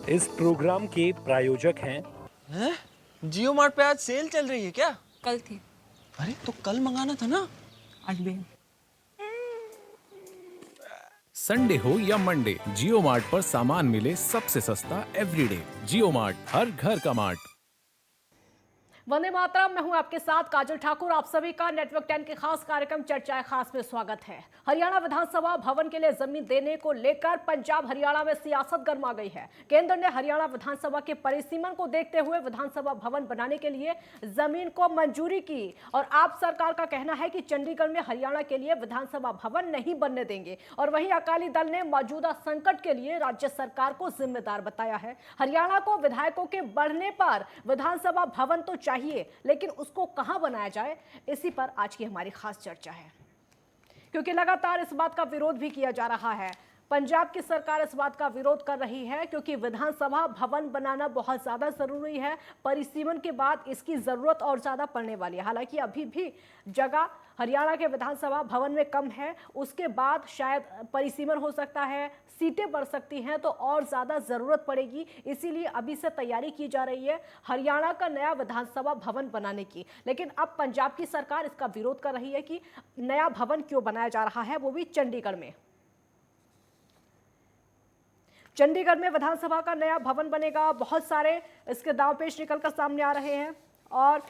इस प्रोग्राम के प्रायोजक हैं हैं? जियो मार्ट पे आज सेल चल रही है क्या? कल थी। अरे तो कल मंगाना था ना। आज भी है। संडे हो या मंडे, जियो मार्ट पर सामान मिले सबसे सस्ता एवरीडे। जियो मार्ट, हर घर का मार्ट। वंदे मातरम। मैं हूं आपके साथ काजल ठाकुर। आप सभी का नेटवर्क 10 के खास कार्यक्रम चर्चाएं खास में स्वागत है। हरियाणा विधानसभा भवन के लिए जमीन देने को लेकर पंजाब हरियाणा में सियासत गर्मा गई है। केंद्र ने हरियाणा विधानसभा के परिसीमन को देखते हुए विधानसभा भवन बनाने के लिए जमीन को मंजूरी की और आप सरकार का कहना है कि चंडीगढ़ में हरियाणा के लिए विधानसभा भवन नहीं बनने देंगे। और वहीं अकाली दल ने मौजूदा संकट के लिए राज्य सरकार को जिम्मेदार बताया है। हरियाणा को विधायकों के बढ़ने पर विधानसभा भवन तो चाहिए, लेकिन उसको कहां बनाया जाए, इसी पर आज की हमारी खास चर्चा है। क्योंकि लगातार इस बात का विरोध भी किया जा रहा है। पंजाब की सरकार इस बात का विरोध कर रही है क्योंकि विधानसभा भवन बनाना बहुत ज्यादा जरूरी है। परिसीमन के बाद इसकी जरूरत और ज्यादा पड़ने वाली है। हालांकि अभी भी जगह हरियाणा के विधानसभा भवन में कम है, उसके बाद शायद परिसीमन हो सकता है, सीटें बढ़ सकती हैं तो और ज्यादा जरूरत पड़ेगी। इसीलिए अभी से तैयारी की जा रही है हरियाणा का नया विधानसभा भवन बनाने की। लेकिन अब पंजाब की सरकार इसका विरोध कर रही है कि नया भवन क्यों बनाया जा रहा है, वो भी चंडीगढ़ में। चंडीगढ़ में विधानसभा का नया भवन बनेगा। बहुत सारे इसके दांवपेच निकलकर सामने आ रहे हैं और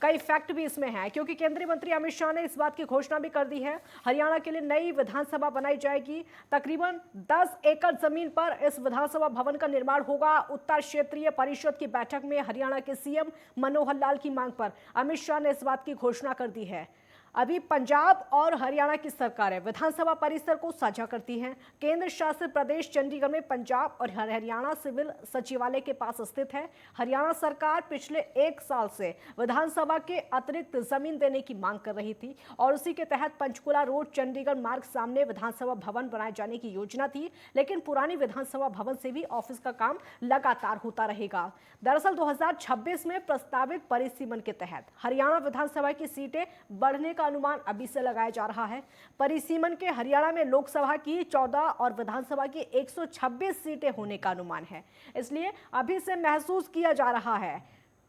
कई फैक्ट भी इसमें हैं, क्योंकि केंद्रीय मंत्री अमित शाह ने इस बात की घोषणा भी कर दी है। हरियाणा के लिए नई विधानसभा बनाई जाएगी। तकरीबन 10 एकड़ जमीन पर इस विधानसभा भवन का निर्माण होगा। उत्तर क्षेत्रीय परिषद की बैठक में हरियाणा के सीएम मनोहर लाल की मांग पर अमित शाह ने इस बात की घोषणा कर दी है। अभी पंजाब और हरियाणा की सरकारें विधानसभा परिसर को साझा करती हैं। केंद्र शासित प्रदेश चंडीगढ़ में पंजाब और हरियाणा सिविल सचिवालय के पास स्थित है। हरियाणा सरकार पिछले 1 साल से विधानसभा के अतिरिक्त जमीन देने की मांग कर रही थी और उसी के तहत पंचकुला रोड चंडीगढ़ मार्ग सामने विधानसभा भवन बनाए जाने की योजना थी। लेकिन पुरानी विधानसभा भवन से भी ऑफिस का काम लगातार होता रहेगा। दरअसल 2026 में प्रस्तावित परिसीमन के तहत हरियाणा विधानसभा की सीटें बढ़ने का अनुमान अभी से लगाया जा रहा है। परिसीमन के हरियाणा में लोकसभा की 14 और विधानसभा की 126 सीटें होने का अनुमान है। इसलिए अभी से महसूस किया जा रहा है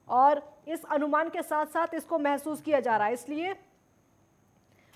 और इस अनुमान के साथ साथ इसको महसूस किया जा रहा है। इसलिए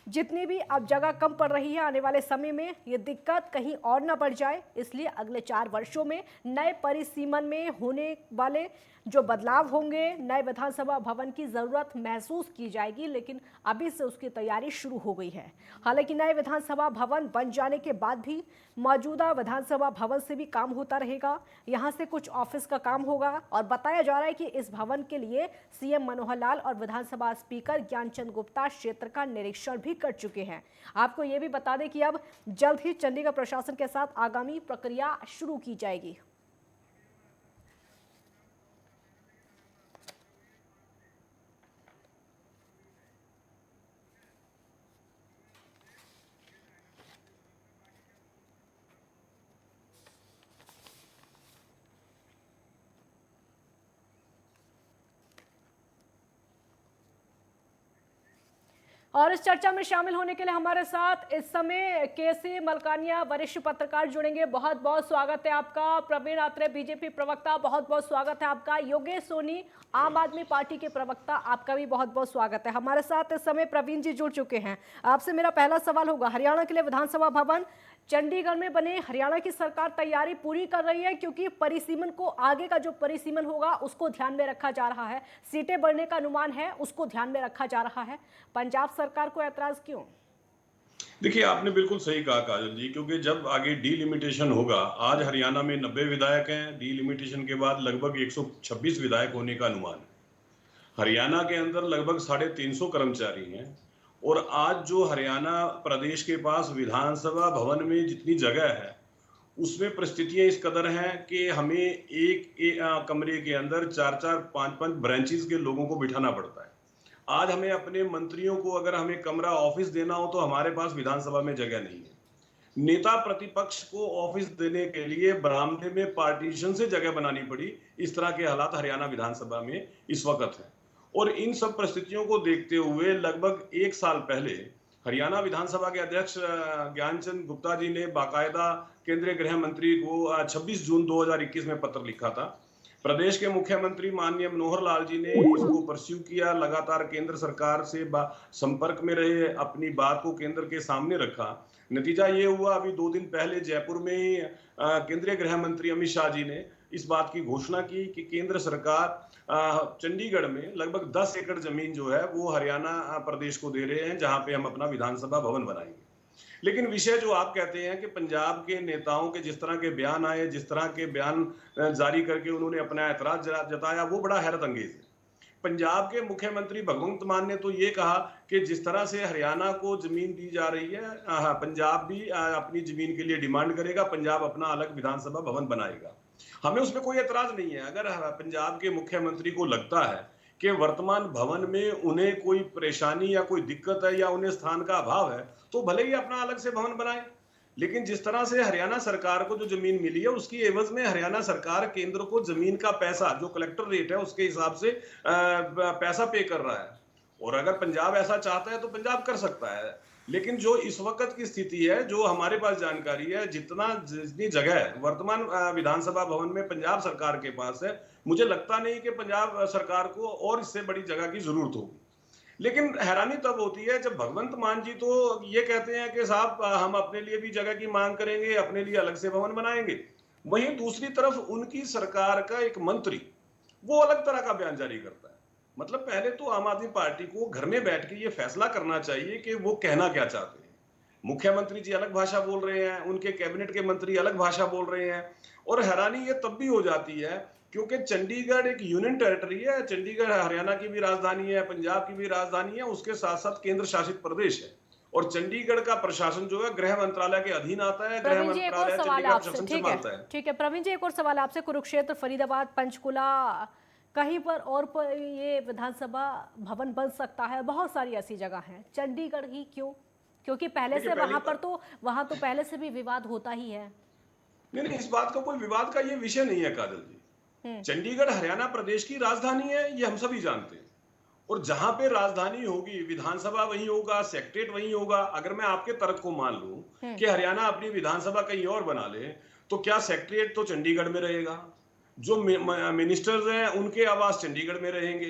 जितनी भी अब जगह कम पड़ रही है, आने वाले समय में ये दिक्कत कहीं और ना बढ़ जाए, इसलिए अगले 4 वर्षों में नए परिसीमन में होने वाले जो बदलाव होंगे, नए विधानसभा भवन की जरूरत महसूस की जाएगी। लेकिन अभी से उसकी तैयारी शुरू हो गई है। हालांकि नए विधानसभा भवन बन जाने के बाद भी मौजूदा विधानसभा भवन से भी काम होता रहेगा। यहाँ से कुछ ऑफिस का काम होगा और बताया जा रहा है कि इस भवन के लिए सीएम मनोहर लाल और विधानसभा स्पीकर ज्ञानचंद गुप्ता क्षेत्र का निरीक्षण भी कर चुके हैं। आपको ये भी बता दें कि अब जल्द ही चंडीगढ़ प्रशासन के साथ आगामी प्रक्रिया शुरू की जाएगी। और इस चर्चा में शामिल होने के लिए हमारे साथ इस समय केसी मलकानिया वरिष्ठ पत्रकार जुड़ेंगे। बहुत बहुत स्वागत है आपका। प्रवीण आत्रे बीजेपी प्रवक्ता, बहुत बहुत स्वागत है आपका। योगेश सोनी आम आदमी पार्टी के प्रवक्ता, आपका भी बहुत बहुत स्वागत है। हमारे साथ इस समय प्रवीण जी जुड़ चुके हैं। आपसे मेरा पहला सवाल होगा, हरियाणा के लिए विधानसभा भवन चंडीगढ़ में बने, हरियाणा की सरकार तैयारी पूरी कर रही है क्योंकि परिसीमन को, आगे का जो परिसीमन होगा उसको ध्यान में रखा जा रहा है। सीटें बढ़ने का अनुमान है, उसको ध्यान में रखा जा रहा है। पंजाब सरकार को ऐतराज क्यों? देखिए, आपने बिल्कुल सही कहा काजल जी, क्योंकि जब आगे डीलिमिटेशन होगा, आज हरियाणा में 90 विधायक हैं, डीलिमिटेशन के बाद लगभग 126 विधायक होने का अनुमान है। हरियाणा के अंदर लगभग 350 कर्मचारी हैं और आज जो हरियाणा प्रदेश के पास विधानसभा भवन में जितनी जगह है, उसमें परिस्थितियां इस कदर हैं कि हमें एक कमरे के अंदर 4-4, 5-5 ब्रांचेस के लोगों को बिठाना पड़ता है। आज हमें अपने मंत्रियों को अगर हमें कमरा ऑफिस देना हो तो हमारे पास विधानसभा में जगह नहीं है। नेता प्रतिपक्ष को ऑफिस देने के लिए बरामदे में पार्टीशन से जगह बनानी पड़ी। इस तरह के हालात हरियाणा विधानसभा में इस वक्त है और इन सब परिस्थितियों को देखते हुए लगभग 1 साल पहले हरियाणा विधानसभा के अध्यक्ष ज्ञानचंद गुप्ता जी ने बाकायदा केंद्रीय गृह मंत्री को 26 जून 2021 में पत्र लिखा था। प्रदेश के मुख्यमंत्री माननीय मनोहर लाल जी ने इसको परस्यू किया, लगातार केंद्र सरकार से संपर्क में रहे, अपनी बात को केंद्र के सामने रखा। नतीजा ये हुआ, अभी 2 दिन पहले जयपुर में ही केंद्रीय गृह मंत्री अमित शाह जी ने इस बात की घोषणा की कि केंद्र सरकार चंडीगढ़ में लगभग 10 एकड़ जमीन जो है वो हरियाणा प्रदेश को दे रहे हैं, जहां पे हम अपना विधानसभा भवन बनाएंगे। लेकिन विषय जो आप कहते हैं कि पंजाब के नेताओं के जिस तरह के बयान आए, जिस तरह के बयान जारी करके उन्होंने अपना ऐतराज जताया, वो बड़ा हैरत अंगेज है। पंजाब के मुख्यमंत्री भगवंत मान ने तो ये कहा कि जिस तरह से हरियाणा को जमीन दी जा रही है, पंजाब भी अपनी जमीन के लिए डिमांड करेगा, पंजाब अपना अलग विधानसभा भवन बनाएगा। हमें उसमें कोई एतराज नहीं है। अगर पंजाब के मुख्यमंत्री को लगता है कि वर्तमान भवन में उन्हें कोई परेशानी या कोई दिक्कत है या उन्हें स्थान का अभाव है, तो भले ही अपना अलग से भवन बनाए। लेकिन जिस तरह से हरियाणा सरकार को जो जमीन मिली है, उसकी एवज में हरियाणा सरकार केंद्र को जमीन का पैसा, जो कलेक्टर रेट है उसके हिसाब से पैसा पे कर रहा है। और अगर पंजाब ऐसा चाहता है तो पंजाब कर सकता है। लेकिन जो इस वक्त की स्थिति है, जो हमारे पास जानकारी है, जितनी जगह है वर्तमान विधानसभा भवन में पंजाब सरकार के पास है, मुझे लगता नहीं कि पंजाब सरकार को और इससे बड़ी जगह की जरूरत होगी। लेकिन हैरानी तब होती है जब भगवंत मान जी तो ये कहते हैं कि साहब हम अपने लिए भी जगह की मांग करेंगे, अपने लिए अलग से भवन बनाएंगे। वहीं दूसरी तरफ उनकी सरकार का एक मंत्री वो अलग तरह का बयान जारी करता है। मतलब पहले तो आम आदमी पार्टी को घर में बैठ के ये फैसला करना चाहिए कि वो कहना क्या चाहते हैं। मुख्यमंत्री जी अलग भाषा बोल रहे हैं, उनके कैबिनेट के मंत्री अलग भाषा बोल रहे हैं। और हैरानी ये तब भी हो जाती है क्योंकि चंडीगढ़ एक यूनियन टेरिटरी है। चंडीगढ़ हरियाणा की भी राजधानी है, पंजाब की भी राजधानी है, उसके साथ साथ केंद्र शासित प्रदेश है। और चंडीगढ़ का प्रशासन जो है गृह मंत्रालय के अधीन आता है। गृह प्रवीण जी एक और मंत्रालय सवाल चंडीगढ़ आपसे, प्रशासन ठीक संभालता है है। ठीक है प्रवीण जी, एक और सवाल आपसे। कुरुक्षेत्र, फरीदाबाद, पंचकुला, कहीं पर ये विधानसभा भवन बन सकता है, बहुत सारी ऐसी जगह हैं, चंडीगढ़ ही क्यों? क्योंकि पहले से वहां तो पहले से भी विवाद होता ही है। नहीं, इस बात का कोई विवाद का ये विषय नहीं है काजल जी। चंडीगढ़ हरियाणा प्रदेश की राजधानी है, ये हम सभी जानते हैं। और जहां पे राजधानी होगी, विधानसभा वहीं होगा, सेक्रेटरीट वहीं होगा। अगर मैं आपके तर्क को मान लूं कि हरियाणा अपनी विधानसभा कहीं और बना ले, तो क्या सेक्रेटरीट तो चंडीगढ़ में रहेगा? जो मिनिस्टर्स हैं उनके आवास चंडीगढ़ में रहेंगे,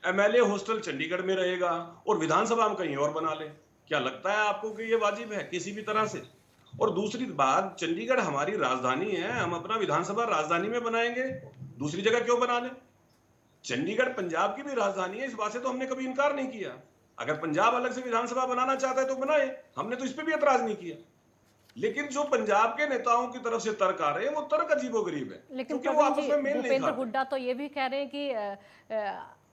एमएलए हॉस्टल चंडीगढ़ में रहेगा, और विधानसभा हम कहीं और बना ले। क्या लगता है आपको कि ये वाजिब है किसी भी तरह से? और दूसरी बात, चंडीगढ़ हमारी राजधानी है, हम अपना विधानसभा राजधानी में बनाएंगे, दूसरी जगह क्यों बना ले? चंडीगढ़ पंजाब की भी राजधानी है, इस बात से तो हमने कभी इनकार नहीं किया। अगर पंजाब अलग से विधानसभा बनाना चाहता है तो बनाए, हमने तो इस पे भी एतराज नहीं किया। लेकिन जो पंजाब के नेताओं की तरफ से तर्क आ रहे हैं वो तर्क अजीबोगरीब है, लेकिन क्योंकि वो आपस में मेल नहीं भूपेंद्र खाते। हुड्डा तो ये भी कह रहे हैं कि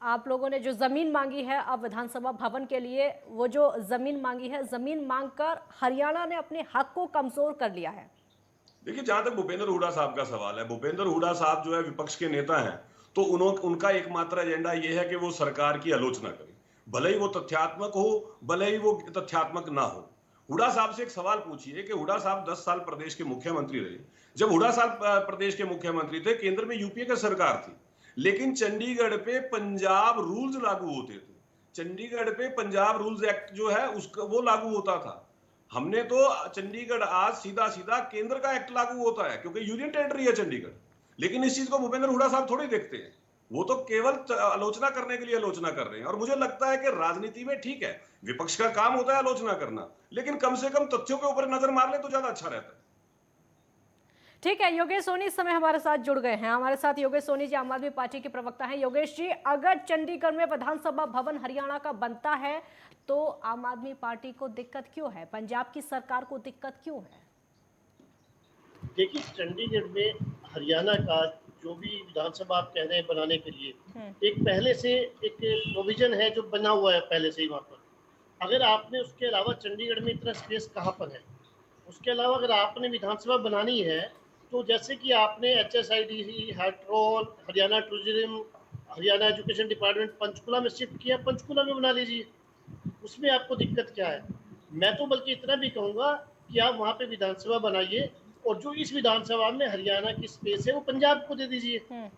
आप लोगों ने जो जमीन मांगी है अब विधानसभा भवन के लिए, वो जो जमीन मांगी है, जमीन मांगकर हरियाणा ने अपने हक को कमजोर कर लिया है। देखिए, जहां तक भूपेंद्र हुड्डा साहब का सवाल है, भूपेंद्र हुड्डा साहब जो है विपक्ष के नेता हैं, तो उनका एकमात्र एजेंडा यह है कि वो सरकार की आलोचना करें, भले ही वो तथ्यात्मक हो, भले ही वो तथ्यात्मक ना हो। हुड्डा साहब से एक सवाल पूछिए कि हुड्डा साहब 10 साल प्रदेश के मुख्यमंत्री रहे। जब हुड्डा साहब प्रदेश के मुख्यमंत्री थे, केंद्र में यूपीए की सरकार थी, लेकिन चंडीगढ़ पे पंजाब रूल्स लागू होते थे। चंडीगढ़ पे पंजाब रूल्स एक्ट जो है उसका वो लागू होता था। हमने तो चंडीगढ़ आज सीधा सीधा केंद्र का एक्ट लागू होता है क्योंकि यूनियन टेरिटरी है चंडीगढ़। लेकिन इस चीज को भूपेंद्र हुड्डा साहब थोड़ी देखते हैं, वो तो केवल आलोचना करने के लिए आलोचना कर रहे हैं। और मुझे लगता है कि राजनीति में ठीक है, विपक्ष का काम होता है आलोचना करना, लेकिन कम से कम तथ्यों के ऊपर नजर मार ले तो ज्यादा अच्छा रहता है। ठीक है, योगेश सोनी इस समय हमारे साथ जुड़ गए हैं। हमारे साथ योगेश सोनी जी आम आदमी पार्टी के प्रवक्ता हैं। योगेश जी, अगर चंडीगढ़ में विधानसभा भवन हरियाणा का बनता है तो आम आदमी पार्टी को दिक्कत क्यों है, पंजाब की सरकार को दिक्कत क्यों है? देखिए, चंडीगढ़ में हरियाणा का जो भी विधानसभा आप कह रहे हैं बनाने के लिए, एक पहले से एक प्रोविजन है जो बना हुआ है पहले से ही वहाँ पर। अगर आपने उसके अलावा चंडीगढ़ में इतना स्पेस कहाँ पर है, उसके अलावा अगर आपने विधानसभा बनानी है तो जैसे कि आपने HSIDC, हाइड्रोन, Haryana tourism, Haryana education department Panchkula में शिफ्ट किया, पंचकुला में बना लीजिए, उसमें आपको दिक्कत क्या है? मैं तो बल्कि इतना भी कहूँगा कि आप वहाँ पे विधानसभा बनाइए और जो इस विधानसभा में हरियाणा की स्पेस है वो पंजाब को दे दीजिए।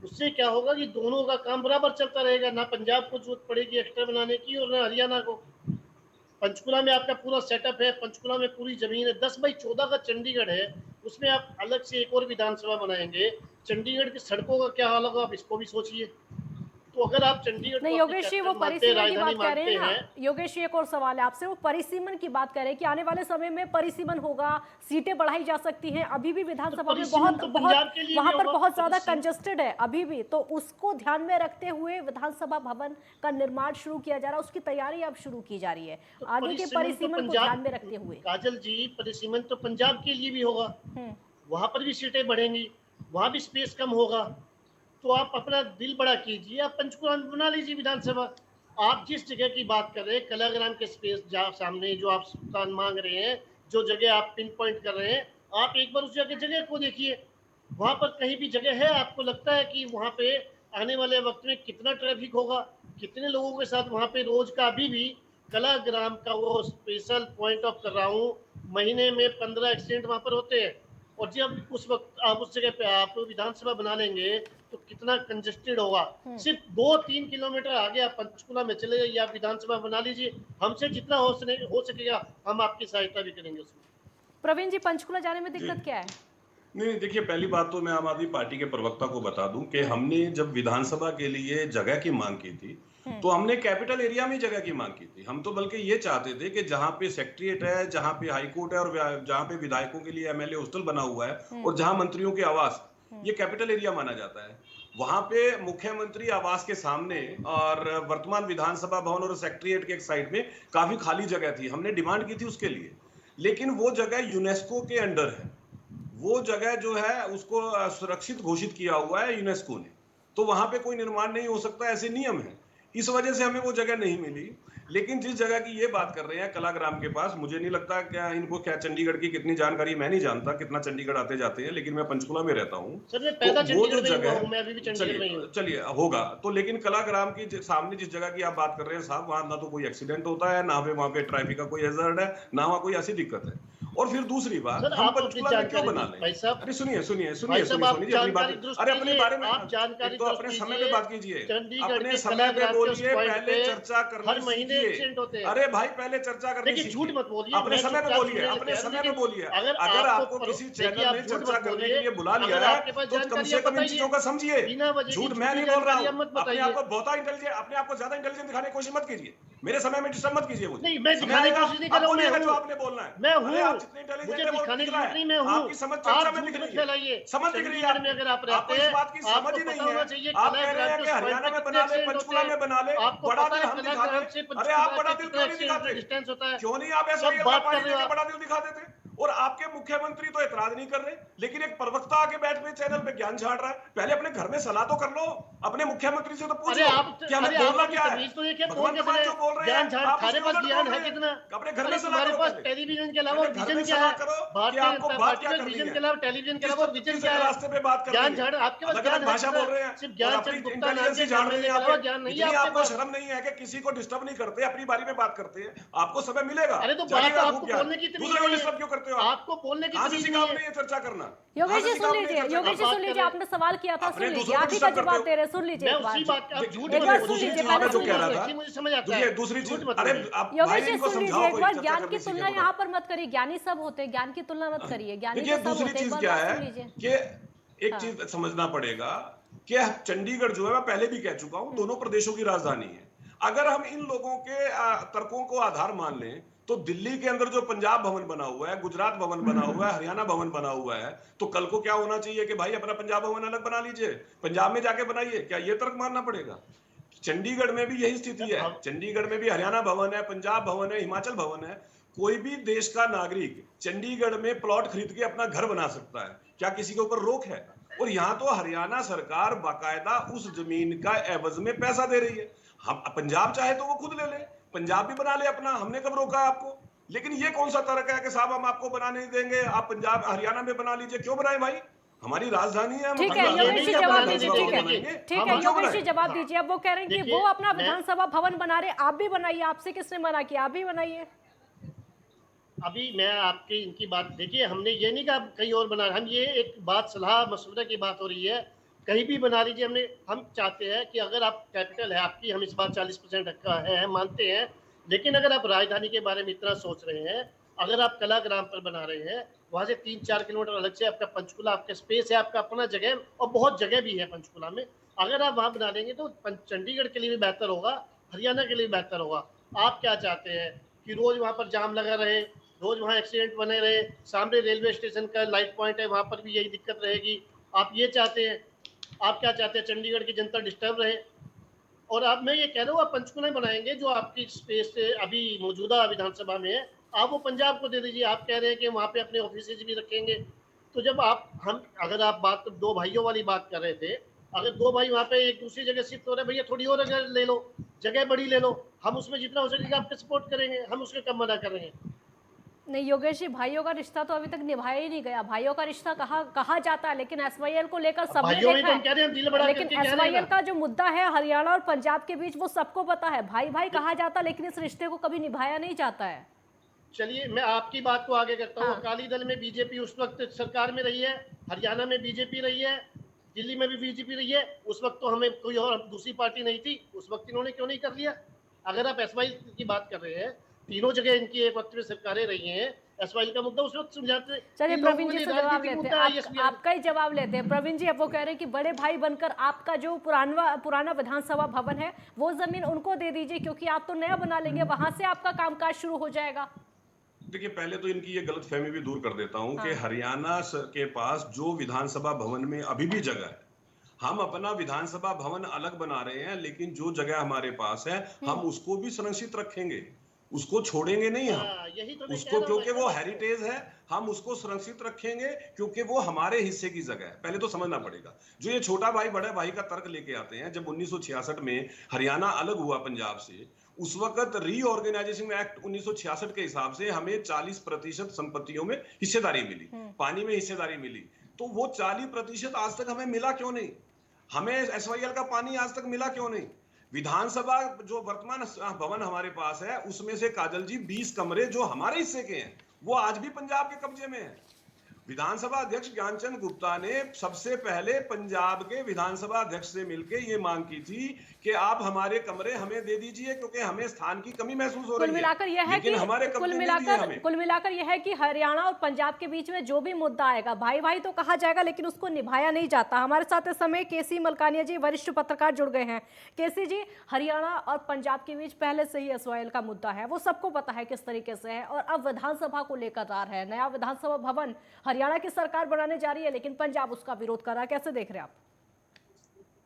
उससे क्या होगा कि दोनों का काम बराबर चलता रहेगा, ना पंजाब को जरूरत पड़ेगी एक्स्ट्रा बनाने की और ना हरियाणा को। पंचकुला में आपका पूरा सेटअप है, पंचकुला में पूरी जमीन है, 10/14 का चंडीगढ़ है, उसमें आप अलग से एक और विधानसभा बनाएंगे। चंडीगढ़ की सड़कों का क्या हाल होगा, आप इसको भी सोचिए। तो अगर आप चंडीगढ़ नहीं को अपनी योगेश जी, वो कैपिटल मानते हैं, परिसीमन की राजधानी बात कर रहे मानते हैं हैं, ना। योगेश जी, एक और सवाल है आपसे, वो परिसीमन की बात कर रहे हैं कि आने वाले समय में परिसीमन होगा, सीटें बढ़ाई जा सकती हैं। अभी भी विधानसभा में परिसीमन बहुत तो बहुत पंजाब के लिए वहां भी पर होगा, बहुत ज्यादा परिसीमन। कंजस्टेड है अभी भी, तो उसको ध्यान में रखते हुए विधानसभा भवन का निर्माण शुरू किया जा रहा है, उसकी तैयारी अब शुरू की जा रही है तो आगे के परिसीमन को ध्यान में रखते हुए। काजल जी, परिसीमन तो पंजाब के लिए भी होगा, वहां पर भी सीटें बढ़ेंगी, वहां भी स्पेस कम होगा। तो आप अपना दिल बड़ा कीजिए, आप पंचकुला में बना लीजिए विधानसभा। आप जिस जगह की बात कर रहे हैं, कलाग्राम के स्पेस सामने जो आप स्थान मांग रहे हैं, जो जगह आप पिन पॉइंट कर रहे हैं, आप एक बार उस जगह को देखिए। वहां पर कहीं भी जगह है, आपको लगता है कि वहां पे आने वाले वक्त में कितना ट्रैफिक होगा, कितने लोगों के साथ वहां पे रोज का, अभी भी कलाग्राम का वो स्पेशल पॉइंट ऑफ कर रहा हूँ, महीने में 15 एक्सीडेंट वहां पर होते हैं। और जब उस वक्त आप उस जगह पे आप विधानसभा बना लेंगे तो कितना कंजेस्टेड होगा। सिर्फ 2-3 किलोमीटर आगे आप पंचकुला में चले जाइए, आप विधानसभा बना लीजिए, हमसे जितना हो सकेगा हम आपकी सहायता भी करेंगे उसमें। प्रवीण जी, पंचकुला जाने में दिक्कत क्या है? नहीं देखिए, पहली बात तो मैं आम आदमी पार्टी के प्रवक्ता को बता दूं कि हमने जब विधानसभा के लिए जगह की मांग की थी तो हमने कैपिटल एरिया में जगह की मांग की थी। हम तो बल्कि ये चाहते थे कि जहां पे सेक्रेटरीट है, जहां पे हाई कोर्ट है और जहां पे विधायकों के लिए एमएलए हॉस्टल बना हुआ है और जहां मंत्रियों के आवास, ये कैपिटल एरिया माना जाता है। वहां पे मुख्यमंत्री आवास के सामने और वर्तमान विधानसभा भवन और सेक्रेटरीट के एक साइड में काफी खाली जगह थी, हमने डिमांड की थी उसके लिए, लेकिन वो जगह यूनेस्को के अंडर है। वो जगह जो है उसको सुरक्षित घोषित किया हुआ है यूनेस्को ने, तो वहां पे कोई निर्माण नहीं हो सकता, ऐसे नियम है। इस वजह से हमें वो जगह नहीं मिली। लेकिन जिस जगह की ये बात कर रहे हैं कलाग्राम के पास, मुझे नहीं लगता क्या इनको, क्या चंडीगढ़ की कितनी जानकारी मैं नहीं जानता, कितना चंडीगढ़ आते जाते हैं, लेकिन मैं पंचकुला में रहता हूँ। सर मैं पैदा तो वो जो चंडीगढ़ में जगह हुआ हूं, मैं अभी भी चंडीगढ़ में ही हूं। चलिए होगा तो, लेकिन कलाग्राम की सामने जिस जगह की आप बात कर रहे हैं साहब, वहां ना तो कोई एक्सीडेंट होता है, ना वहां पे ट्रैफिक का कोई हैजर्ड है, ना वहां कोई ऐसी दिक्कत है। और फिर दूसरी बात, सर हम आप अपनी पंचकुला में क्यों जानकारी बना भाई लें? साहब, अरे सुनिए सुनिए सुनिए भाई साहब सुनिए आप सुनिए अपनी बात, जानकारी दुरुस्त अरे अपने कीजिए, बारे में आप जानकारी तो अपने दुरुस्त समय कीजिए। पे बात कीजिए, चंडीगढ़ अपने के समय पे कलाग्राम के उस बोलिए, पॉइंट पहले पे चर्चा करनी हर महीने सीखिए। एक्सीडेंट होते हैं। अरे भाई पहले चर्चा करनी देखिए झूठ सीखिए, मत बोलिए, अपने मैं समय पे चुपचाप बोलिए, सुनने अपने तैयार हूं, समय पे लेकिन बोलिए। अगर आपको किसी देखिए चैनल आप ने झूठ चर्चा मत करने बोलिए, के लिए बुला लिया अगर है आपके पास तो कम जानकारी से है कम इन बताइए, चीजों का समझिए। बिना वजह की झूठ झूठी मैं नहीं बोल रहा जानकारी हूँ, आप मत अपने बताइए। आप को बहुत इंटेलिजेंट, अपने आप को ज्यादा इंटेलिजेंट दिखाने की कोशिश मत कीजिए, मेरे समय में डिस्टर्ब मत कीजिए मुझे। नहीं मैं समय दिखाने की आएगा, कोशिश नहीं कर आप रहा हूं, मैं बोलिएगा जो हूं, आपने बोलना है। मैं अरे आप हूं, जितने इंटेलिजेंट मुझे है वो दिखाने दिख की रहा जरूरत नहीं, है, मैं हूं। आपकी समझ चर्चा आप में दिख झूठ मत रही है, फैलाइए। समझ दिख रही है चंडीगढ़ में अगर आप आपको रहते इस हैं, बात की समझ आपको ही पता नहीं होना है। चाहिए आप कह रहे हैं कलाग्राम कि के हरियाणा में कितने बना ले, एक्सीडेंट पंचकुला होते में हैं। बना ले, आपको बड़ा पता दिल है हम दिखा कलाग्राम दें। से अरे आप पंचकुला बड़ा के दिल कितना क्यों नहीं दिखाते? डिस्टेंस होता है। क्यों नहीं आप ऐसा सब बात पार्टी कर रहे हो लेके आप। बड़ा दिल दिखा देते? और आपके मुख्यमंत्री तो एतराज नहीं कर रहे, लेकिन एक प्रवक्ता आके बैठ में चैनल पे ज्ञान झाड़ रहा है। पहले अपने घर में सलाह तो कर लो, अपने मुख्यमंत्री से तो पूछ अरे लो आप कि हमें अरे बोलना आप क्या है। तमीज तो देखिए, कौन भगवंत मान कैसे जो बोल रहे ज्ञान हैं झाड़, आप तुम्हारे उसके पास उलट ज्ञान बोल है रहे हैं। कितना? अपने घर अरे में सलाह तुम्हारे करो पास पहले। टेलीविजन के अलावा पहले घर विजन में क्या सलाह है? करो कि भारतीय आपको जनता बात पार्टी क्या का करनी विजन है, के अलावा टेलीविजन के किस अलावा विजन किस क्या है? रास्ते पे बात ज्ञान करनी झाड़, है। आपके पास अलग ज्ञान अलग है भाषा कितना? बोल रहे हैं सिर्फ और ज्ञान अपनी चंद गुप्ता नाम इंटेलिजेंस के झाड़ रहे एमएलए हैं के अलावा यहाँ ज्ञान पे। नहीं है इतनी आपके आपको पास। शर्म नहीं है कि किसी को डिस्टर्ब नहीं करते, अपनी बारी में बात करते हैं, आपको समय मिलेगा। अरे तो बात जानिएगा आपको खूब क्या बोलने की है। तमीज दूसरे को नहीं डिस्टर्ब है। क्यों करते हो आप? आपको बोलने की कहाँ से तमीज सीखा नहीं आपने है। ये चर्चा करना? योगेश कहाँ जी से सीखा सुन आपने ये लीजिए, चर्चा योगेश जी करना? सुन लीजिए, आपने सवाल किया था, अपने सुन लीजिए, दूसरों को आप ही का डिस्टर्ब करते जवाब हो। दे रहे हैं, सुन लीजिए मैं एक बार। उसी बात का, आप झूठ एक मत बार बोलिए। सुन दूसरी लीजिए, चीज पहले मैं जो सुन कह रहा लीजिए। था, देखिए, मुझे समझ आता देखिए है। दूसरी झूठ चीज, मत अरे बोलिए। आप योगेश भाई जी इनको सुन लीजिए, समझाओ एक कोई बार चर्चा ज्ञान करनी की सीखे तुलना थोड़ा। यहाँ पर मत करिए, ज्ञानी सब होते हैं, ज्ञान की तुलना मत करिए, ज्ञानी देखिए तो सब दूसरी होते हैं, एक चीज बार क्या बात है सुन लीजिए। कि एक चीज समझना पड़ेगा कि चंडीगढ़ जो है, मैं पहले भी कह चुका हूं, दोनों प्रदेशों की राजधानी है। अगर हम इन लोगों के तर्कों को आधार मान लें तो दिल्ली के अंदर जो पंजाब भवन बना हुआ है, गुजरात भवन बना हुआ है, हरियाणा भवन बना हुआ है, तो कल को क्या होना चाहिए कि भाई अपना पंजाब भवन अलग बना लीजिए, पंजाब में जाके बनाइए, क्या ये तर्क मानना पड़ेगा? चंडीगढ़ में भी यही स्थिति है, चंडीगढ़ में भी हरियाणा भवन है, पंजाब भवन है, हिमाचल भवन है। कोई भी देश का नागरिक चंडीगढ़ में प्लॉट खरीद के अपना घर बना सकता है, क्या किसी के ऊपर रोक है? और यहाँ तो हरियाणा सरकार बाकायदा उस जमीन का एवज में पैसा दे रही है। हम पंजाब चाहे तो वो खुद ले ले, पंजाब भी बना ले अपना, हमने कब रोका है आपको? लेकिन ये कौन सा तर्क है कि साहब हम आपको बनाने नहीं देंगे, आप पंजाब हरियाणा में बना लीजिए? क्यों बनाए भाई, हमारी राजधानी है। ठीक है योगेश जी जवाब दीजिए, ठीक है ठीक है योगेश जी जवाब दीजिए। अब वो कह रहे हैं कि वो अपना विधानसभा भवन बना रहे, आप भी बनाइए, आपसे किसने मना किया, आप भी बनाइए। अभी मैं आपकी इनकी बात देखिए, हमने ये नहीं कहा कहीं और बना, हम ये एक बात सलाह मशवरे की बात हो रही है, कहीं भी बना लीजिए। हम चाहते हैं कि अगर आप कैपिटल है आपकी, हम इस बार 40% हक का है, मानते हैं, लेकिन अगर आप राजधानी के बारे में इतना सोच रहे हैं, अगर आप कलाग्राम पर बना रहे हैं, वहां से 3-4 किलोमीटर अलग से आपका पंचकुला, आपका स्पेस है, आपका अपना जगह और बहुत जगह भी है पंचकुला में, अगर आप वहां बना देंगे तो चंडीगढ़ के लिए भी बेहतर होगा, हरियाणा के लिए भी बेहतर होगा। आप क्या चाहते हैं कि रोज वहां पर जाम लगा रहे, रोज वहां एक्सीडेंट बने रहे, सामने रेलवे स्टेशन का लाइट पॉइंट है, वहां पर भी यही दिक्कत रहेगी। आप ये चाहते हैं? आप क्या चाहते हैं? चंडीगढ़ की जनता डिस्टर्ब रहे? और अब मैं ये कह रहा हूँ, आप पंचकुला बनाएंगे जो आपकी स्पेस से अभी मौजूदा विधानसभा में है, आप वो पंजाब को दे दीजिए। आप कह रहे हैं कि वहाँ पे अपने ऑफिस भी रखेंगे, तो जब आप हम अगर आप बात दो भाइयों वाली बात कर रहे थे, अगर दो भाई वहाँ पे एक दूसरी जगह शिफ्ट हो रहे हैं, भैया थोड़ी और जगह ले लो, जगह बड़ी ले लो, हम उसमें जितना हो सकेगा आपके सपोर्ट करेंगे, हम उसके कम मना कर रहे हैं। नहीं योगेश जी, भाइयों का रिश्ता तो अभी तक निभाया ही नहीं गया। भाइयों का रिश्ता कहा जाता है, लेकिन एसवाईएल को लेकर सबने भाइयों में देखा तो हम कह रहे हैं, दिल बड़ा है, लेकिन करके कह रहे हैं एसवाईएल ना। का जो मुद्दा है हरियाणा और पंजाब के बीच, वो सबको पता है। भाई भाई कहा जाता है, लेकिन इस रिश्ते को कभी निभाया नहीं जाता है। चलिए मैं आपकी बात को आगे करता हूँ। हाँ। अकाली दल में बीजेपी उस वक्त सरकार में रही है, हरियाणा में बीजेपी रही है, दिल्ली में भी बीजेपी रही है। उस वक्त तो हमें कोई और दूसरी पार्टी नहीं थी, उस वक्त इन्होंने क्यों नहीं कर लिया? अगर आप एसवाई की बात कर रहे हैं, तीनों जगह इनकी एक वक्त में सरकारें रही हैं, एसवाई का मुद्दा उस वक्त समझाते। चलिए इन प्रवीण लोगों जी के से लिए जवाब राजनीतिक लेते मुद्दा हैं, है ये आपका ही जवाब लेते हैं। प्रवीण जी, अब वो कह रहे हैं कि बड़े भाई बनकर आपका जो पुराना विधानसभा भवन है, वो जमीन उनको दे दीजिए, क्योंकि आप तो नया बना लेंगे, वहां से आपका कामकाज शुरू हो जाएगा। देखिए, पहले तो इनकी ये गलतफहमी भी दूर कर देता हूं कि हाँ। हरियाणा के पास जो विधानसभा भवन में अभी भी जगह है, हम अपना विधानसभा भवन अलग बना रहे हैं, लेकिन जो जगह हमारे पास है हम उसको भी संरक्षित रखेंगे, उसको छोड़ेंगे नहीं हम। यही तो मैं कह उसको, रहा हूँ क्योंकि वो भाई साहब। हेरिटेज है, हम उसको सुरक्षित रखेंगे, क्योंकि वो हमारे हिस्से की जगह है। पहले तो समझना पड़ेगा। जो ये छोटा भाई बड़े भाई का तर्क लेके आते हैं, जब 1966 में हरियाणा अलग हुआ पंजाब से, उस वक्त रीऑर्गेनाइजेशन एक्ट 1966 के हिसाब से हमें 40% संपत्तियों में हिस्सेदारी मिली, पानी में हिस्सेदारी मिली। तो वो 40% आज तक हमें मिला क्यों नहीं? हमें एसवाईएल का पानी आज तक मिला क्यों नहीं? विधानसभा जो वर्तमान भवन हमारे पास है, उसमें से काजल जी 20 कमरे जो हमारे हिस्से के हैं, वो आज भी पंजाब के कब्जे में है। विधानसभा अध्यक्ष ज्ञानचंद गुप्ता ने सबसे पहले पंजाब के विधानसभा अध्यक्ष से मिलकर ये मांग की थी कि आप हमारे कमरे हमें दे दीजिए, क्योंकि हमें स्थान की कमी महसूस हो रही है। कुल मिलाकर यह है कि कुल मिलाकर यह है कि हरियाणा और पंजाब के बीच में जो भी मुद्दा आएगा, भाई भाई तो कहा जाएगा, लेकिन उसको निभाया नहीं जाता। हमारे साथ इस समय केसी मलकानिया जी, वरिष्ठ पत्रकार, जुड़ गए हैं। केसी जी, हरियाणा और पंजाब के बीच पहले से ही एसवाईएल का मुद्दा है, वो सबको पता है किस तरीके से है, और अब विधानसभा को लेकर रार है। नया विधानसभा भवन हरियाणा की सरकार बनाने जा रही है, लेकिन पंजाब उसका विरोध कर रहा है। कैसे देख रहे हैं आप?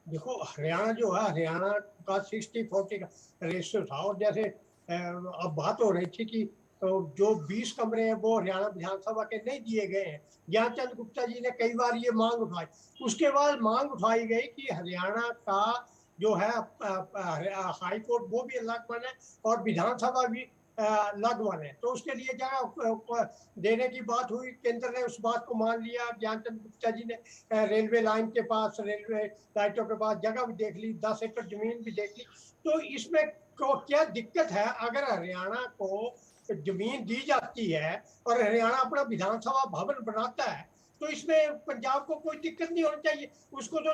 देखो, हरियाणा जो है, हरियाणा का 60-40 का रेशियो था, और जैसे अब बात हो रही थी कि जो 20 कमरे हैं वो हरियाणा विधानसभा के नहीं दिए गए हैं। ज्ञानचंद गुप्ता जी ने कई बार ये मांग उठाई, उसके बाद मांग उठाई गई कि हरियाणा का जो है हाई कोर्ट वो भी अलग बने और विधानसभा भी अलग बने। तो उसके लिए जगह देने की बात हुई, केंद्र ने उस बात को मान लिया। ज्ञानचंद गुप्ता जी ने रेलवे लाइन के पास, रेलवे लाइटों के पास जगह भी देख ली, 10 एकड़ जमीन भी देख ली। तो इसमें क्या दिक्कत है? अगर हरियाणा को जमीन दी जाती है और हरियाणा अपना विधानसभा भवन बनाता है, तो इसमें पंजाब को कोई दिक्कत नहीं होनी चाहिए। उसको तो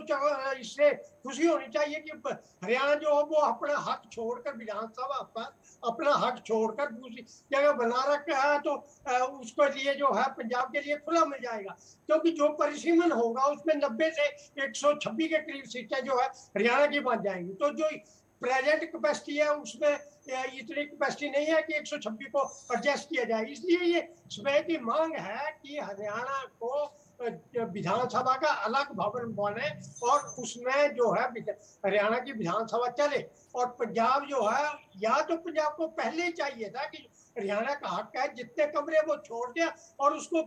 इससे खुशी होनी चाहिए कि हरियाणा जो है वो अपना हक छोड़कर विधानसभा पर अपना हक छोड़कर दूसरी जगह बना रखा है, तो उसके लिए जो है पंजाब के लिए खुला मिल जाएगा। क्योंकि जो परिसीमन होगा उसमें 90 से 126 के करीब सीटें जो है हरियाणा की बन जाएंगी। तो जो प्रेजेंट कैपेसिटी है उसमें इतनी कैपेसिटी नहीं है कि 126 को एडजस्ट किया जाए। इसलिए ये समय की मांग है कि हरियाणा को विधानसभा का अलग भवन बने और उसमें जो है हरियाणा की विधानसभा चले। और पंजाब जो है, या तो पंजाब को पहले ही चाहिए था कि हरियाणा का हक है, जितने कमरे वो छोड़ दिया और उसको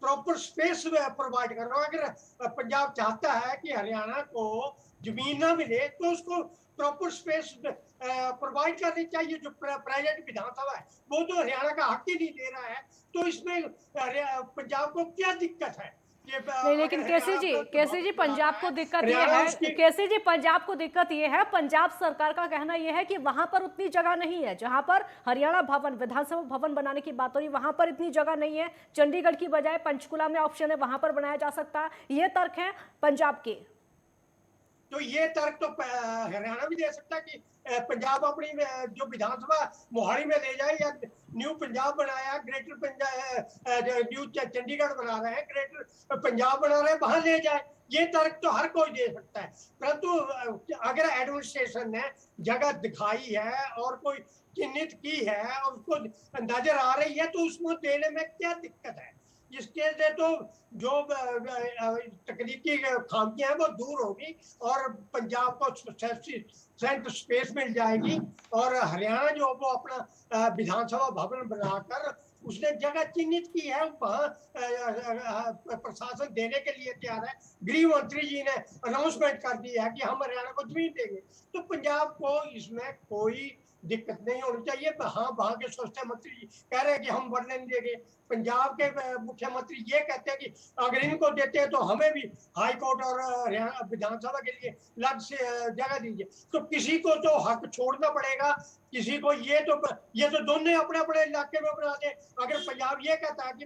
प्रॉपर स्पेस प्रोवाइड करो। अगर पंजाब चाहता है कि हरियाणा को जमीन ना मिले तो उसको प्रॉपर स्पेस प्रोवाइड करनी चाहिए। जो प्रेजेंट विधानसभा है वो तो हरियाणा का हक ही नहीं दे रहा है, तो इसमें पंजाब को क्या दिक्कत है? नहीं, लेकिन केसी जी पंजाब को दिक्कत ये है, केसी जी पंजाब को दिक्कत ये है, पंजाब सरकार का कहना ये है कि वहां पर उतनी जगह नहीं है जहां पर हरियाणा भवन, विधानसभा भवन बनाने की बात हो रही, वहां पर इतनी जगह नहीं है। चंडीगढ़ की बजाय पंचकुला में ऑप्शन है, वहां पर बनाया जा सकता है। ये तर्क है पंजाब के। तो ये तर्क तो हरियाणा भी दे सकता है कि पंजाब अपनी जो विधानसभा मोहाली में ले जाए, या न्यू पंजाब बनाया, ग्रेटर पंजाब, न्यू चंडीगढ़ बना रहे हैं, ग्रेटर पंजाब बना रहे हैं, वहां ले जाए। ये तर्क तो हर कोई दे सकता है, परंतु अगर एडमिनिस्ट्रेशन ने जगह दिखाई है और कोई चिन्हित की है और उसको नजर आ रही है, तो उसको देने में क्या दिक्कत है? इसके लिए तो जो तकनीकी खामियां हैं वो दूर होगी और पंजाब को सेंट्रल स्पेस मिल जाएगी, और हरियाणा जो वो अपना विधानसभा भवन बनाकर उसने जगह चिन्हित की है, वहाँ प्रशासन देने के लिए तैयार है। गृह मंत्री जी ने अनाउंसमेंट कर दी है कि हम हरियाणा को जमीन देंगे, तो पंजाब को इसमें कोई दिक्कत नहीं होनी चाहिए। हाँ, वहाँ के स्वास्थ्य मंत्री जी कह रहे हैं कि हम बढ़ने नहीं देंगे, पंजाब के मुख्यमंत्री ये कहते हैं कि अगर इनको देते हैं तो हमें भी हाई कोर्ट और हरियाणा विधानसभा के लिए अलग से जगह दीजिए। तो किसी को तो हक छोड़ना पड़ेगा, किसी को ये तो दोनों अपने अपने इलाके में बना दे। अगर पंजाब ये कहता है कि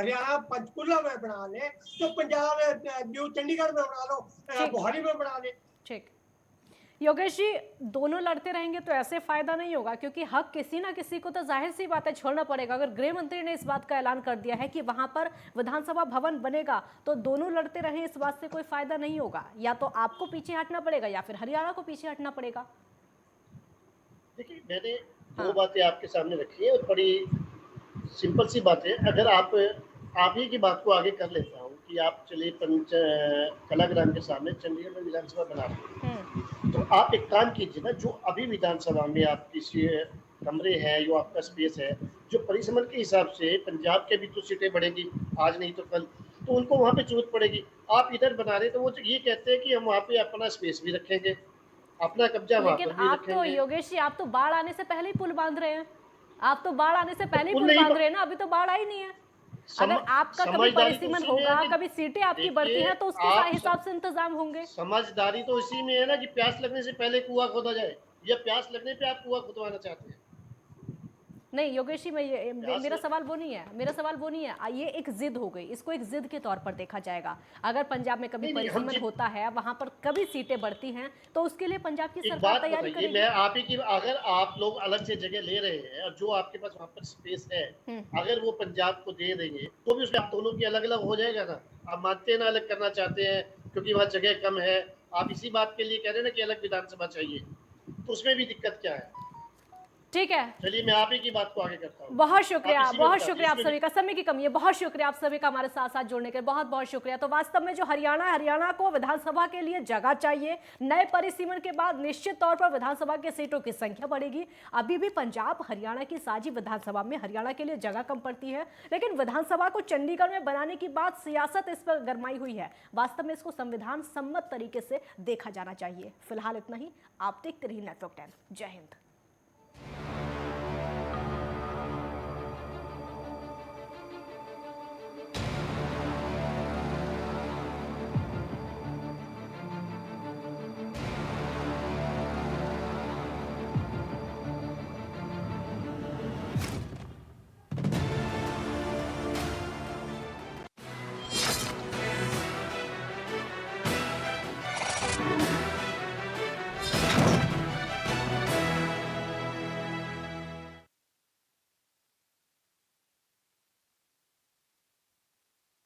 हरियाणा पंचकुला में बना ले, तो पंजाब न्यू चंडीगढ़ में बना लो, मोहाली में बना ले। ठीक, योगेश जी, दोनों लड़ते रहेंगे तो ऐसे फायदा नहीं होगा, क्योंकि हक किसी ना किसी को तो जाहिर सी बात है छोड़ना पड़ेगा। अगर गृह मंत्री ने इस बात का ऐलान कर दिया है कि वहां पर विधानसभा भवन बनेगा, तो दोनों लड़ते रहे इस बात से कोई फायदा नहीं होगा। या तो आपको पीछे हटना पड़ेगा या फिर हरियाणा को पीछे हटना पड़ेगा। देखिए, मैंने दो बातें आपके सामने रखी है और बड़ी सिंपल सी बात है। अगर आप ही की बात को आगे कर लेता हूँ कि आप चलिए कलाग्राम के सामने चंडीगढ़ में विधानसभा बना रहे हैं, तो आप एक काम कीजिए ना, जो अभी विधानसभा में आप किसी कमरे हैं, जो आपका स्पेस है, जो परिसमन के हिसाब से पंजाब के भी तो सीटें बढ़ेगी आज नहीं तो कल, तो उनको वहाँ पे जरूरत पड़ेगी। आप इधर बना रहे तो वो ये कहते हैं कि हम वहाँ पे अपना स्पेस भी रखेंगे, अपना कब्जा वहाँ पर भी आप तो रखेंगे। योगेश जी, आप तो बाढ़ आने से पहले ही पुल बांध रहे हैं। आप तो बाढ़ आने से पहले ही पुल बांध रहे हैं ना, अभी तो बाढ़ आई नहीं है। अगर आपका कभी परिसीमन होगा, कभी सीटें आपकी बढ़ती हैं, तो उसके हिसाब से इंतजाम होंगे। समझदारी तो इसी में है ना कि प्यास लगने से पहले कुआं खोदा जाए, या प्यास लगने पे आप कुआं खुदवाना चाहते हैं? नहीं योगेश जी, मेरा सवाल वो नहीं है, मेरा सवाल वो नहीं है। ये एक जिद हो गई, इसको एक जिद के तौर पर देखा जाएगा। अगर पंजाब में कभी परिसीमन होता है, वहां पर कभी सीटें बढ़ती हैं, तो उसके लिए पंजाब की सरकार तैयारी करेगी। मैं आप ही की, अगर आप लोग अलग से जगह ले रहे हैं और जो आपके पास वहाँ पर स्पेस है, अगर वो पंजाब को दे देंगे, तो भी उसमें आप दोनों की अलग अलग हो जाएगा ना। आप मानते हैं ना अलग करना चाहते हैं क्योंकि वहाँ जगह कम है, आप इसी बात के लिए कह रहे हैं ना कि अलग विधानसभा चाहिए, तो उसमें भी दिक्कत क्या है? ठीक है, चलिए मैं आप ही की बात को आगे करता हूँ। बहुत शुक्रिया आप सभी का। समय की कमी है, बहुत शुक्रिया आप सभी का हमारे साथ साथ जुड़ने के लिए, बहुत बहुत शुक्रिया। तो वास्तव में जो हरियाणा को विधानसभा के लिए जगह चाहिए। नए परिसीमन के बाद निश्चित तौर पर विधानसभा की सीटों की संख्या बढ़ेगी। अभी भी पंजाब हरियाणा की साझी विधानसभा में हरियाणा के लिए जगह कम पड़ती है, लेकिन विधानसभा को चंडीगढ़ में बनाने की बात सियासत इस पर गरमाई हुई है। वास्तव में इसको संविधान सम्मत तरीके से देखा जाना चाहिए। फिलहाल इतना ही। आप देखते रहिए नेटवर्क 10। जय हिंद।